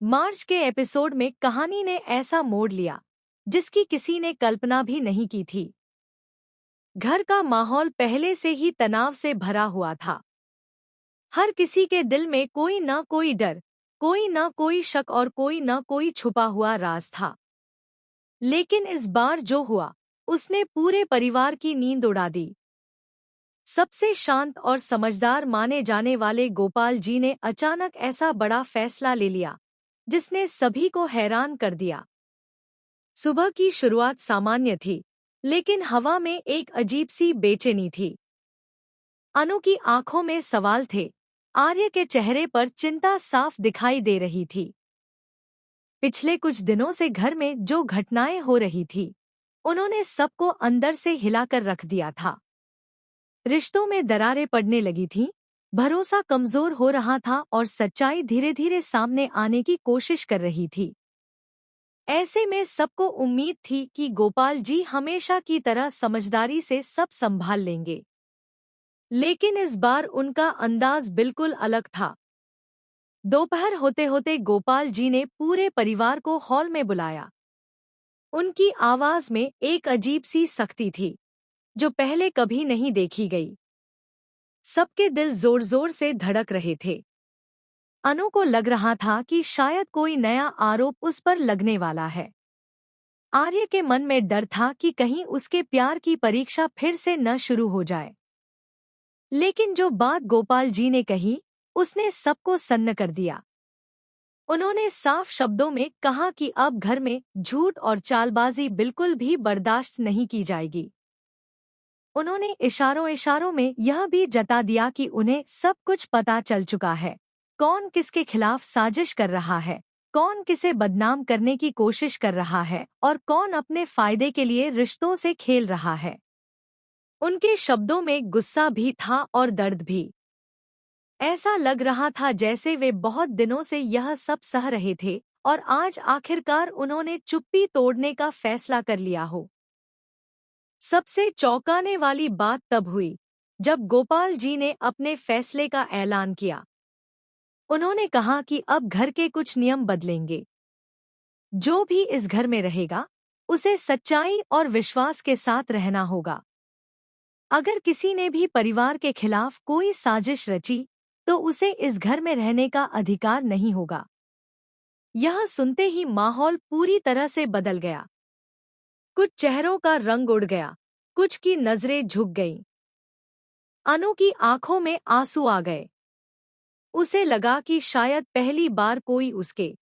मार्च के एपिसोड में कहानी ने ऐसा मोड़ लिया जिसकी किसी ने कल्पना भी नहीं की थी। घर का माहौल पहले से ही तनाव से भरा हुआ था। हर किसी के दिल में कोई न कोई डर, कोई न कोई शक और कोई न कोई छुपा हुआ राज था। लेकिन इस बार जो हुआ उसने पूरे परिवार की नींद उड़ा दी। सबसे शांत और समझदार माने जाने वाले गोपाल जी ने अचानक ऐसा बड़ा फैसला ले लिया जिसने सभी को हैरान कर दिया। सुबह की शुरुआत सामान्य थी, लेकिन हवा में एक अजीब सी बेचैनी थी। अनु की आंखों में सवाल थे, आर्य के चेहरे पर चिंता साफ दिखाई दे रही थी। पिछले कुछ दिनों से घर में जो घटनाएं हो रही थी, उन्होंने सबको अंदर से हिलाकर रख दिया था। रिश्तों में दरारें पड़ने लगी थीं, भरोसा कमजोर हो रहा था और सच्चाई धीरे धीरे सामने आने की कोशिश कर रही थी। ऐसे में सबको उम्मीद थी कि गोपाल जी हमेशा की तरह समझदारी से सब संभाल लेंगे। लेकिन इस बार उनका अंदाज बिल्कुल अलग था। दोपहर होते होते गोपाल जी ने पूरे परिवार को हॉल में बुलाया। उनकी आवाज में एक अजीब सी सख्ती थी जो पहले कभी नहीं देखी गई। सबके दिल जोर जोर से धड़क रहे थे। अनु को लग रहा था कि शायद कोई नया आरोप उस पर लगने वाला है। आर्य के मन में डर था कि कहीं उसके प्यार की परीक्षा फिर से न शुरू हो जाए। लेकिन जो बात गोपाल जी ने कही उसने सबको सन्न कर दिया। उन्होंने साफ शब्दों में कहा कि अब घर में झूठ और चालबाजी बिल्कुल भी बर्दाश्त नहीं की जाएगी। उन्होंने इशारों इशारों में यह भी जता दिया कि उन्हें सब कुछ पता चल चुका है। कौन किसके खिलाफ साजिश कर रहा है, कौन किसे बदनाम करने की कोशिश कर रहा है और कौन अपने फायदे के लिए रिश्तों से खेल रहा है। उनके शब्दों में गुस्सा भी था और दर्द भी। ऐसा लग रहा था जैसे वे बहुत दिनों से यह सब सह रहे थे और आज आखिरकार उन्होंने चुप्पी तोड़ने का फैसला कर लिया हो। सबसे चौंकाने वाली बात तब हुई जब गोपाल जी ने अपने फैसले का ऐलान किया। उन्होंने कहा कि अब घर के कुछ नियम बदलेंगे। जो भी इस घर में रहेगा उसे सच्चाई और विश्वास के साथ रहना होगा। अगर किसी ने भी परिवार के खिलाफ कोई साजिश रची तो उसे इस घर में रहने का अधिकार नहीं होगा। यह सुनते ही माहौल पूरी तरह से बदल गया। कुछ चेहरों का रंग उड़ गया, कुछ की नजरें झुक गईं। अनु की आंखों में आंसू आ गए। उसे लगा कि शायद पहली बार कोई उसके